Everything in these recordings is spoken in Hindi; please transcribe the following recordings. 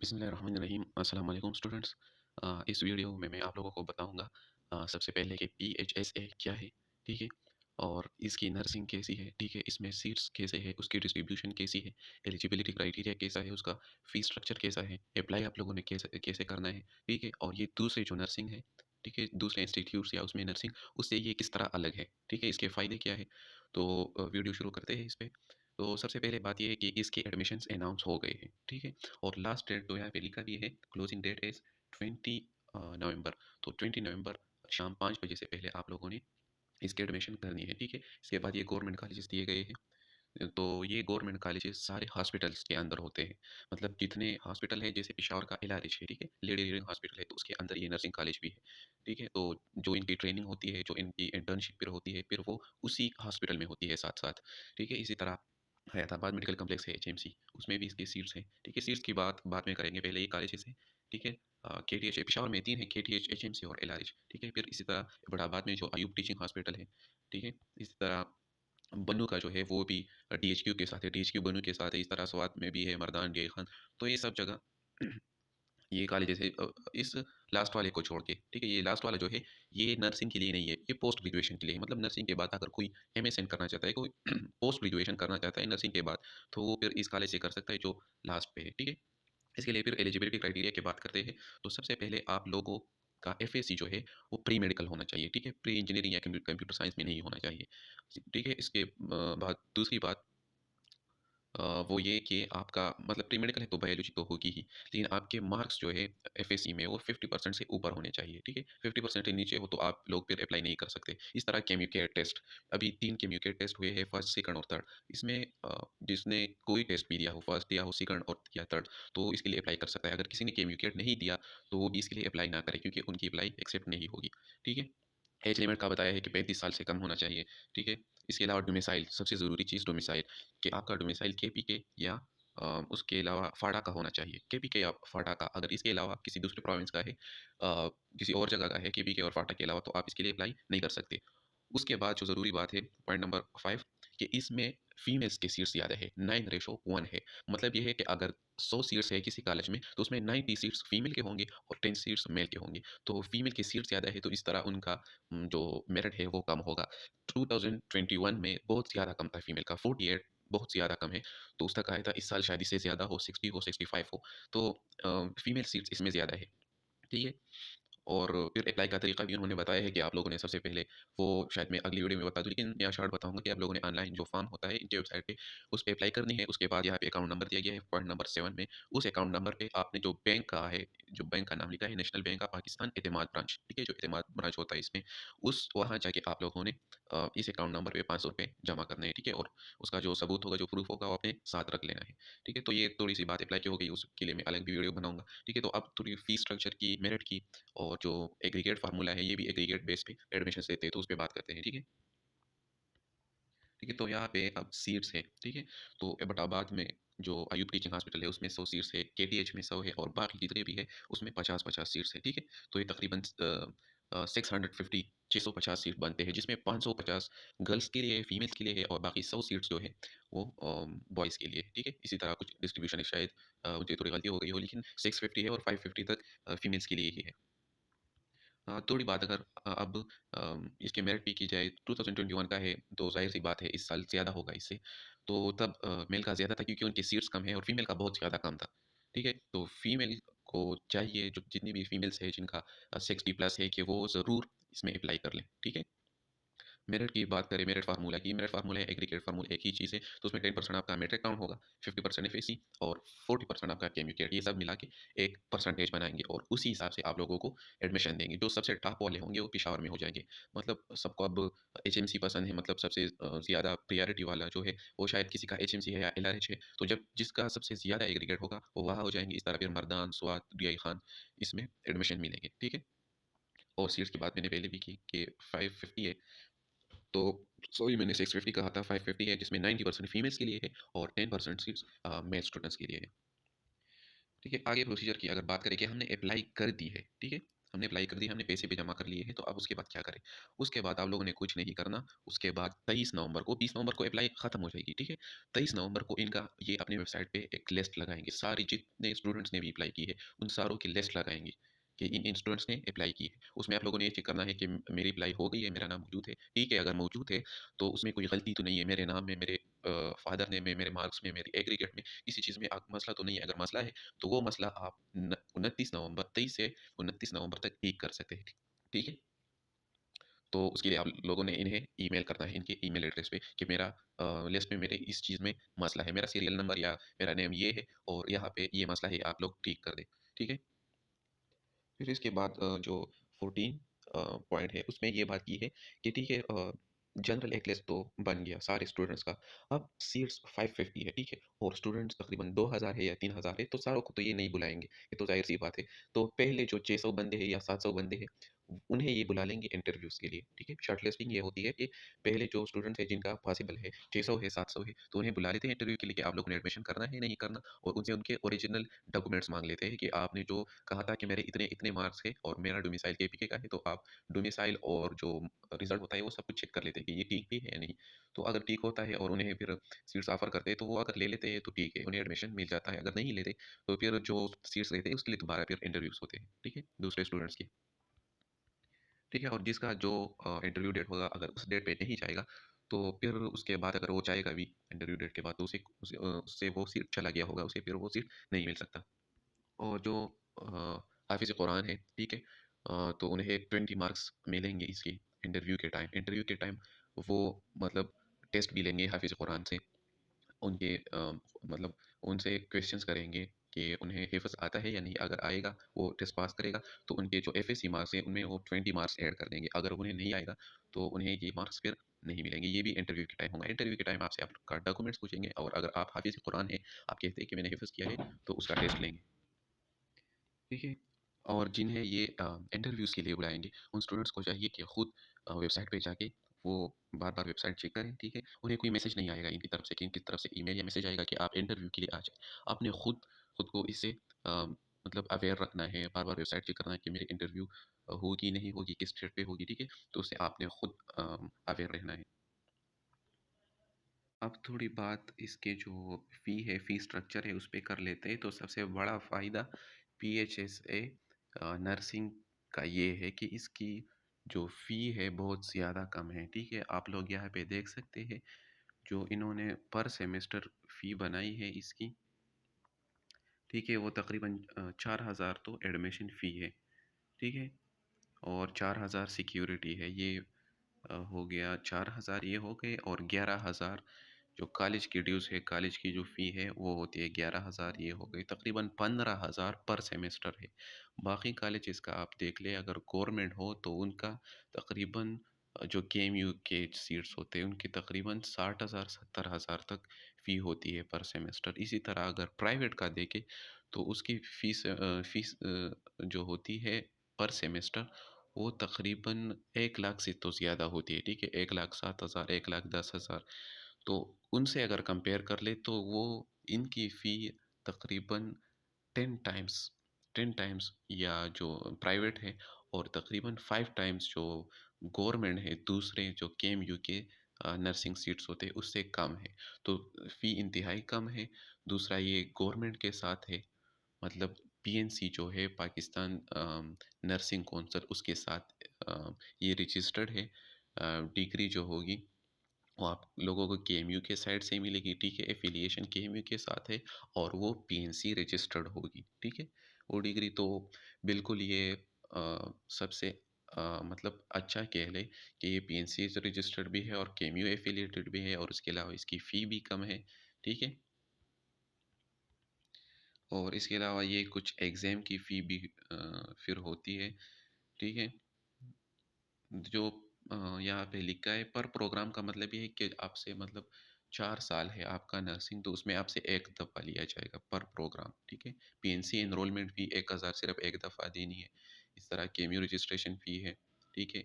बिस्मिल्लाहिर्रहमानिर्रहीम अस्सलाम वालेकुम स्टूडेंट्स। इस वीडियो में मैं आप लोगों को बताऊंगा सबसे पहले कि PHSA क्या है, ठीक है। और इसकी नर्सिंग कैसी है, ठीक है। इसमें सीट्स कैसे है, उसकी डिस्ट्रीब्यूशन कैसी है, एलिजिबिलिटी क्राइटेरिया कैसा है, उसका फीस स्ट्रक्चर कैसा है, अप्लाई आप लोगों ने कैसे कैसे करना है, ठीक है। और ये दूसरे जो नर्सिंग है, ठीक है, दूसरे इंस्टीट्यूट्स या उसमें नर्सिंग उससे ये किस तरह अलग है, ठीक है, इसके फ़ायदे क्या है। तो वीडियो शुरू करते हैं इस पे। तो सबसे पहले बात ये है कि इसके एडमिशन्स अनाउंस हो गए हैं, ठीक है। और लास्ट डेट तो यहाँ पे लिखा भी है, क्लोजिंग डेट इज़ 20 नवंबर। तो 20 नवंबर शाम 5 बजे से पहले आप लोगों ने इसकी एडमिशन करनी है, ठीक है। इसके बाद ये गवर्नमेंट कॉलेजेस दिए गए हैं। तो ये गवर्नमेंट कॉलेजेस सारे हॉस्पिटल्स के अंदर होते हैं। मतलब जितने हॉस्पिटल हैं, जैसे पेशावर का एलआरएच है, ठीक है, लेडी रीडिंग हॉस्पिटल है, तो उसके अंदर ये नर्सिंग कॉलेज भी है, ठीक है। तो जो इनकी ट्रेनिंग होती है, जो इनकी इंटर्नशिप फिर होती है, फिर वो उसी हॉस्पिटल में होती है साथ-साथ, ठीक है। इसी तरह हैदराबाद मेडिकल कॉम्प्लेक्स है एचएमसी, उसमें भी इसकी सीट्स हैं, ठीक है। सीट्स की बात बाद में करेंगे, पहले ये कॉलेजेस हैं, ठीक है। केटीएच पेशावर में 3 है, केटीएच, एचएमसी और एलआरएच, ठीक है। फिर इसी तरह इलाहाबाद में जो अयूब टीचिंग हॉस्पिटल है, ठीक है। इसी तरह बन्नू का जो है वो भी डीएचक्यू के साथ है, डीएचक्यू बन्नू के साथ है। इस तरह स्वात में भी है, मर्दान, डीआई खान। तो ये सब जगह ये कॉलेजेस है, इस लास्ट वाले को छोड़ के, ठीक है। ये लास्ट वाला जो है, ये नर्सिंग के लिए नहीं है, ये पोस्ट ग्रेजुएशन के लिए है। मतलब नर्सिंग के बाद अगर कोई एमएसएन करना चाहता है, कोई पोस्ट ग्रेजुएशन करना चाहता है नर्सिंग के बाद, तो वो फिर इस कॉलेज से कर सकता है जो लास्ट पे है, ठीक है। इसके लिए फिर एलिजिबिलिटी क्राइटेरिया की बात करते हैं। तो सबसे पहले आप लोगों का एफएससी जो है वो प्री मेडिकल होना चाहिए, ठीक है। प्री इंजीनियरिंग या कंप्यूटर साइंस में नहीं होना चाहिए, ठीक है। इसके बाद दूसरी बात वो ये कि आपका मतलब प्री मेडिकल है तो बायोलॉजी तो होगी ही, लेकिन आपके मार्क्स जो है एफएससी में वो 50% से ऊपर होने चाहिए, ठीक है। 50% से नीचे हो तो आप लोग फिर अप्लाई नहीं कर सकते। इस तरह केम्यूकेट टेस्ट, अभी 3 केम्यूकेट टेस्ट हुए हैं, फर्स्ट, सेकंड और थर्ड। इसमें जिसने कोई टेस्ट भी दिया हो, फर्स्ट दिया हो, सेकंड और या थर्ड, तो इसके लिए अप्लाई कर सकता है। अगर किसी ने केम्यूकेट नहीं दिया तो वो भी इसके लिए अप्लाई ना करे, क्योंकि उनकी अप्लाई एक्सेप्ट नहीं होगी, ठीक है। एज लिमिट का बताया है कि 35 साल से कम होना चाहिए, ठीक है। इसके अलावा डोमिसाइल, सबसे ज़रूरी चीज़ डोमिसाइल, कि आपका डोमिसाइल केपीके या उसके अलावा फाड़ा का होना चाहिए। केपीके या फाड़ा का, अगर इसके अलावा किसी दूसरे प्रोविंस का है, किसी और जगह का है केपीके और फाड़ा के अलावा, तो आप इसके लिए अप्लाई नहीं कर सकते। उसके बाद जो ज़रूरी बात है, पॉइंट नंबर 5, कि इसमें फीमेल्स की सीट्स ज़्यादा है, 9:1 है। मतलब ये है कि अगर 100 सीट्स है किसी कॉलेज में, तो उसमें 90 सीट्स फीमेल के होंगे और 10 सीट्स मेल के होंगे। तो फीमेल की सीट्स ज़्यादा है, तो इस तरह उनका जो मेरिट है वो कम होगा। 2021 में बहुत ज़्यादा कम था फीमेल का, 48 बहुत ज़्यादा कम है। तो उसका कहा था इस साल शायद इससे ज़्यादा हो, 60 हो, 65 हो। तो फीमेल सीट्स इसमें ज़्यादा है, ठीक है। और फिर अप्लाई का तरीका भी उन्होंने बताया है कि आप लोगों ने सबसे पहले, वो शायद मैं अगली वीडियो में बता दूँ, लेकिन यहाँ शॉर्ट बताऊंगा कि आप लोगों ने ऑनलाइन जो फॉर्म होता है इनकी वेबसाइट पे, उस पे अप्लाई करनी है। उसके बाद यहाँ पे अकाउंट नंबर दिया गया है पॉइंट नंबर 7 में। उस अकाउंट नंबर पे आपने जो बैंक का है, जो बैंक का नाम लिखा है, नेशनल बैंक ऑफ पाकिस्तान एतमाद ब्रांच, ठीक है, जो एतमाद ब्रांच होता है इसमें, उस वहाँ जाके आप लोगों ने इस अकाउंट नंबर पे 500 रुपये जमा करने हैं, ठीक है। और उसका जो सबूत होगा, जो प्रूफ होगा, वो अपने साथ रख लेना है, ठीक है। तो ये थोड़ी सी बात अप्लाई की हो गई, उसके लिए मैं अलग भी वीडियो बनाऊंगा, ठीक है। तो अब थोड़ी फीस स्ट्रक्चर की, मेरिट की, और जो एग्रीगेट फार्मूला है, ये भी एग्रीगेट बेस पे एडमिशन देते हैं, तो उस पे बात करते हैं, ठीक है। ठीक है, तो यहाँ पे अब सीट्स है, ठीक है। तो एबटाबाद में जो अयूब टीचिंग हॉस्पिटल है उसमें 100 सीट्स है, केटीएच में 100 है, और बाकी जितने भी है उसमें 50-50 सीट्स है, ठीक है। तो ये तकरीबन 650 650 सीट बनते हैं, जिसमें 550 गर्ल्स के लिए, फीमेल्स के लिए है, और बाकी 100 सीट्स जो है वो बॉयज़ के लिए है, ठीक है। इसी तरह कुछ डिस्ट्रीब्यूशन है, शायद मुझे थोड़ी गलती हो गई हो, लेकिन 650 है और 550 तक फीमेल्स के लिए ही है। थोड़ी बात अगर अब इसके मेरिट पे की जाए, 2021 का है, तो ज़ाहिर-सी बात है इस साल ज़्यादा होगा इससे। तो तब मेल का ज़्यादा था, क्योंकि उनकी सीट्स कम है और फीमेल का बहुत ज़्यादा कम था, ठीक है। तो फीमेल को चाहिए, जो जितनी भी फीमेल्स है जिनका 60 प्लस है, कि वो ज़रूर इसमें अप्लाई कर लें, ठीक है। मेरिट की बात करें, मेरिट फार्मूला की, मेरिट फार्मूला है, एग्रीगेट फार्मूला एक ही चीज़ है। तो उसमें 10% आपका मेरिट काउंट होगा, 50% एफएसी और 40% आपका केम्यूकेट, ये सब मिला के एक परसेंटेज बनाएंगे, और उसी हिसाब से आप लोगों को एडमिशन देंगे। जो सबसे टॉप वाले होंगे वो पेशावर में हो जाएंगे। मतलब सबको अब एचएमसी पसंद है, मतलब सबसे ज़्यादा प्रियॉरिटी वाला जो है, वो शायद किसी का एचएमसी है या एलआरएच है। तो जब जिसका सबसे ज़्यादा एग्रीगेट होगा वो वहाँ हो जाएंगे। इस तरह फिर मर्दान, स्वात, डीआई खान, इसमें एडमिशन मिलेंगे, ठीक है। और सीट्स की बात मैंने पहले भी की कि 550 है, तो सॉरी मैंने 650 कहा था, 550 है, जिसमें 90% फीमेल्स के लिए है और 10% सीट्स मेल स्टूडेंट्स के लिए है, ठीक है। आगे प्रोसीजर की अगर बात करें कि हमने अप्लाई कर दी है, ठीक है, हमने अप्लाई कर दिया, हमने पैसे भी जमा कर लिए हैं, तो अब उसके बाद क्या करें? उसके बाद आप लोगों ने कुछ नहीं करना, उसके बाद 23 नवंबर को 20 नवंबर को अप्लाई खत्म हो जाएगी, ठीक है? 23 नवंबर को इनका ये अपनी वेबसाइट पे एक लिस्ट लगाएँगे, सारे जितने स्टूडेंट्स ने भी अप्लाई की है, उन सारों की लिस्ट लगाएँगे कि इन-इन स्टूडेंट्स ने अप्लाई की है। उसमें आप लोगों ने ये चेक करना है कि मेरी अप्लाई हो गई है, मेरा नाम मौजूद है, ठीक है? अगर मौजूद है, तो उसमें कोई गलती तो नहीं है, मेरे नाम में, मेरे फादर नेम में, मेरे मार्क्स में, मेरी एग्रीगेट में, किसी चीज़ में मसला तो नहीं है। अगर मसला है, तो वो मसला आप 29 नवंबर 23 से 29 नवंबर तक ठीक कर सकते हैं। ठीक है? तो उसके लिए आप लोगों ने इन्हें ईमेल करना है, इनके ईमेल एड्रेस पे कि मेरा लिस्ट में मेरे इस चीज़ में मसला है, मेरा सीरियल नंबर या मेरा नेम ये है और यहाँ पे ये मसला है, आप लोग ठीक कर दें। ठीक है? फिर इसके बाद जो 14 पॉइंट है उसमें ये बात की है कि ठीक है, जनरल एक लिस्ट तो बन गया सारे स्टूडेंट्स का। अब सीट्स 550 है, ठीक है? और स्टूडेंट्स तकरीबन 2000 है या 3000 है, तो सारों को तो ये नहीं बुलाएँगे, ये तो ज़ाहिर-सी बात है। तो पहले जो 600 बंदे हैं या 700 बंदे हैं, उन्हें ये बुला लेंगे इंटरव्यूज़ के लिए, ठीक है? शॉर्टलिस्टिंग ये होती है कि पहले जो स्टूडेंट्स हैं जिनका पॉसिबल है, 600 है, 700 है, तो उन्हें बुला लेते हैं इंटरव्यू के लिए कि आप लोगों ने एडमिशन करना है, नहीं करना, और उनसे उनके ओरिजिनल डॉक्यूमेंट्स माँग लेते हैं कि आपने जो कहा था कि मेरे इतने-इतने मार्क्स है और मेरा डोमिसाइल केपीके का है, तो आप डोमिसाइल और जो रिज़ल्ट होता है वो सब कुछ चेक कर लेते हैं कि ये ठीक भी है या नहीं। तो अगर ठीक होता है और उन्हें फिर सीट्स ऑफ़र करते हैं, तो वो अगर ले लेते हैं तो ठीक है, उन्हें एडमिशन मिल जाता है। अगर नहीं लेते, तो फिर जो सीट्स रहते हैं उसके लिए दोबारा फिर इंटरव्यूज़ होते हैं, ठीक है? दूसरे स्टूडेंट्स के, ठीक है? और जिसका जो इंटरव्यू डेट होगा, अगर उस डेट पे नहीं जाएगा, तो फिर उसके बाद अगर वो जाएगा भी इंटरव्यू डेट के बाद, तो उससे वो सीट चला गया होगा, उसे फिर वो सीट नहीं मिल सकता। और जो हाफ़िज़ कुरान है, ठीक है? तो उन्हें 20 मार्क्स मिलेंगे इसके इंटरव्यू के टाइम वो मतलब टेस्ट भी लेंगे हाफ़िज़ कुरान से। उनके मतलब उनसे क्वेश्चंस करेंगे कि उन्हें हिफ़्ज़ आता है या नहीं? अगर आएगा, वो टेस्ट पास करेगा, तो उनके जो एफएससी मार्क्स हैं, उनमें वो 20 मार्क्स ऐड कर देंगे। अगर उन्हें नहीं आएगा, तो उन्हें ये मार्क्स फिर नहीं मिलेंगे। ये भी इंटरव्यू के टाइम होगा। इंटरव्यू के टाइम आपसे आपका डॉक्यूमेंट्स पूछेंगे और अगर आप हाफ़िज़ कुरान हैं, आप कहते हैं कि मैंने हिफ़्ज़ किया है, तो उसका टेस्ट लेंगे। ठीक है? और जिन्हें ये इंटरव्यूज़ के लिए बुलाएँगे, उन स्टूडेंट्स को चाहिए कि खुद वेबसाइट पे जाके वो बार-बार वेबसाइट चेक करें, ठीक है? उन्हें कोई मैसेज नहीं आएगा इनकी तरफ से कि इनकी तरफ से ईमेल या मैसेज आएगा कि आप इंटरव्यू के लिए आ जाएँ। आपने खुद खुद को इससे मतलब अवेयर रखना है, बार-बार वेबसाइट चेक करना है कि मेरी इंटरव्यू होगी, नहीं होगी, किस डेट पे होगी, ठीक है? तो उससे आपने खुद अवेयर रहना है। अब थोड़ी बात इसके जो फ़ी है, फ़ी स्ट्रक्चर है, उस पे कर लेते हैं। तो सबसे बड़ा फ़ायदा पीएचएसए नर्सिंग का ये है कि इसकी जो फ़ी है बहुत ज़्यादा कम है, ठीक है? आप लोग यहाँ पे देख सकते हैं, जो इन्होंने पर सेमेस्टर फ़ी बनाई है इसकी, ठीक है? वो तकरीबन 4000 तो एडमिशन फ़ी है, ठीक है? और 4000 सिक्योरिटी है। ये हो गया 4000, ये हो गए, और 11,000 जो कॉलेज की ड्यूज़ है, कॉलेज की जो फ़ी है वो होती है 11,000, ये हो गई तकरीबन 15,000 पर सेमेस्टर है। बाकी कॉलेजेस का आप देख लें, अगर गवर्नमेंट हो तो उनका तकरीबन जो केएमयू के सीट्स होते हैं उनकी तकरीबन 60,000 70,000 तक फ़ी होती है पर सेमेस्टर। इसी तरह अगर प्राइवेट का देखें तो उसकी फ़ीस जो होती है पर सेमेस्टर, वो तकरीबन 1 लाख से तो ज़्यादा होती है, ठीक है? 1,07,000 1,10,000, तो उनसे अगर कंपेयर कर ले तो वो इनकी फ़ी तकरीबन 10 टाइम्स 10 टाइम्स या जो प्राइवेट है, और तकरीबन 5 टाइम्स जो गवर्नमेंट है, दूसरे जो केएमयू के नर्सिंग सीट्स होते हैं उससे कम है। तो फ़ी इंतहाई कम है। दूसरा ये गवर्नमेंट के साथ है, मतलब पीएनसी जो है पाकिस्तान नर्सिंग कौंसल, उसके साथ ये रजिस्टर्ड है। डिग्री जो होगी वो आप लोगों को केएमयू के साइड से मिलेगी, ठीक है? एफ़िलिएशन केएमयू के साथ है और वो पीएनसी रजिस्टर्ड होगी, ठीक है? वो डिग्री तो बिल्कुल ये सबसे मतलब अच्छा कह लें कि ये पीएनसी से रजिस्टर्ड भी है और केएमयू एफ़िलिएटेड भी है, और उसके अलावा इसकी फ़ी भी कम है, ठीक है? और इसके अलावा ये कुछ एग्ज़ाम की फ़ी भी फिर होती है, ठीक है? जो यहाँ पे लिखा है पर प्रोग्राम, का मतलब ये है कि आपसे मतलब 4 साल है आपका नर्सिंग, तो उसमें आपसे 1 दफ़ा लिया जाएगा पर प्रोग्राम, ठीक है? पीएनसी एनरोलमेंट फ़ी 1000 सिर्फ़ 1 दफ़ा देनी है। इस तरह केम्यू रजिस्ट्रेशन फ़ी है, ठीक है?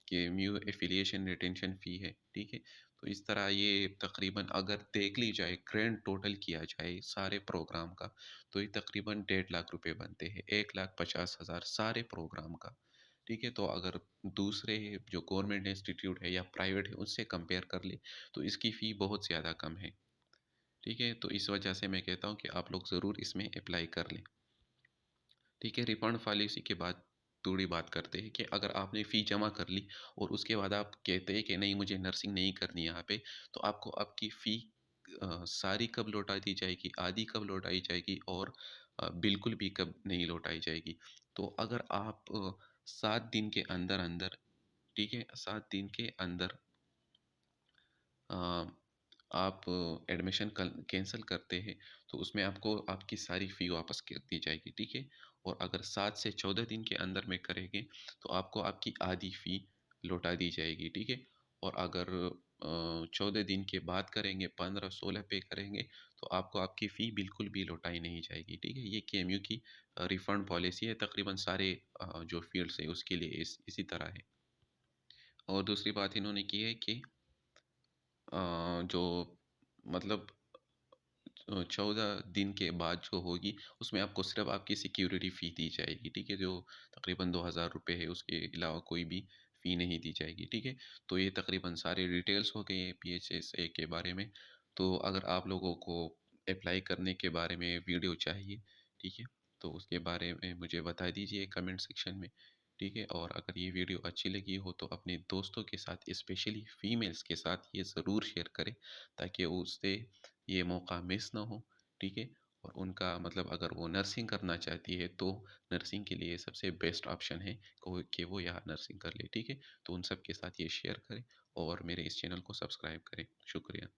केएमयू एफ़िलिएशन रिटेंशन फ़ी है, ठीक है? तो इस तरह ये तकरीबन अगर देख ली जाए, ग्रैंड टोटल किया जाए सारे प्रोग्राम का, तो ये तकरीबन 1,50,000 रुपए बनते हैं, 1,50,000 सारे प्रोग्राम का, ठीक है? तो अगर दूसरे जो गवर्नमेंट इंस्टीट्यूट है या प्राइवेट है, उनसे कंपेयर कर ले, तो इसकी फ़ी बहुत ज़्यादा कम है, ठीक है? तो इस वजह से मैं कहता हूँ कि आप लोग ज़रूर इसमें अप्लाई कर लें। ठीक है, रिफंड पॉलिसी के बाद थोड़ी बात करते हैं कि अगर आपने फ़ी जमा कर ली और उसके बाद आप कहते हैं कि नहीं मुझे नर्सिंग नहीं करनी यहाँ पे, तो आपको आपकी फ़ी सारी कब लौटा दी जाएगी, आधी कब लौटाई जाएगी और बिल्कुल भी कब नहीं लौटाई जाएगी। तो अगर आप 7 दिन के अंदर-अंदर, ठीक है, 7 दिन के अंदर अ, आप एडमिशन कल कैंसल करते हैं, तो उसमें आपको आपकी सारी फ़ी वापस कर दी जाएगी, ठीक है? और अगर 7 से 14 दिन के अंदर में करेंगे, तो आपको आपकी आधी फ़ी लौटा दी जाएगी, ठीक है? और अगर 14 दिन के बाद करेंगे, 15-16 पे करेंगे, तो आपको आपकी फ़ी बिल्कुल भी लौटाई नहीं जाएगी, ठीक है? ये केएमयू की रिफ़ंड पॉलिसी है, तकरीबन सारे जो फ़ील्ड्स हैं, उसके लिए इसी तरह है। और दूसरी बात इन्होंने की है कि जो मतलब 14 दिन के बाद जो होगी, उसमें आपको सिर्फ़ आपकी सिक्योरिटी फ़ी दी जाएगी, ठीक है? जो तकरीबन ₹2,000 है, उसके अलावा कोई भी फ़ी नहीं दी जाएगी, ठीक है? तो ये तकरीबन सारे डिटेल्स हो गए हैं पीएचएसए के बारे में। तो अगर आप लोगों को अप्लाई करने के बारे में वीडियो चाहिए, ठीक है? तो उसके बारे में मुझे बता दीजिए कमेंट सेक्शन में, ठीक है? और अगर ये वीडियो अच्छी लगी हो, तो अपने दोस्तों के साथ, स्पेशली फीमेल्स के साथ ये ज़रूर शेयर करें, ताकि उससे ये मौका मिस ना हो, ठीक है? और उनका मतलब अगर वो नर्सिंग करना चाहती है, तो नर्सिंग के लिए सबसे बेस्ट ऑप्शन है कि वो यहाँ नर्सिंग कर ले, ठीक है? तो उन सब के साथ ये शेयर करें और मेरे इस चैनल को सब्सक्राइब करें। शुक्रिया।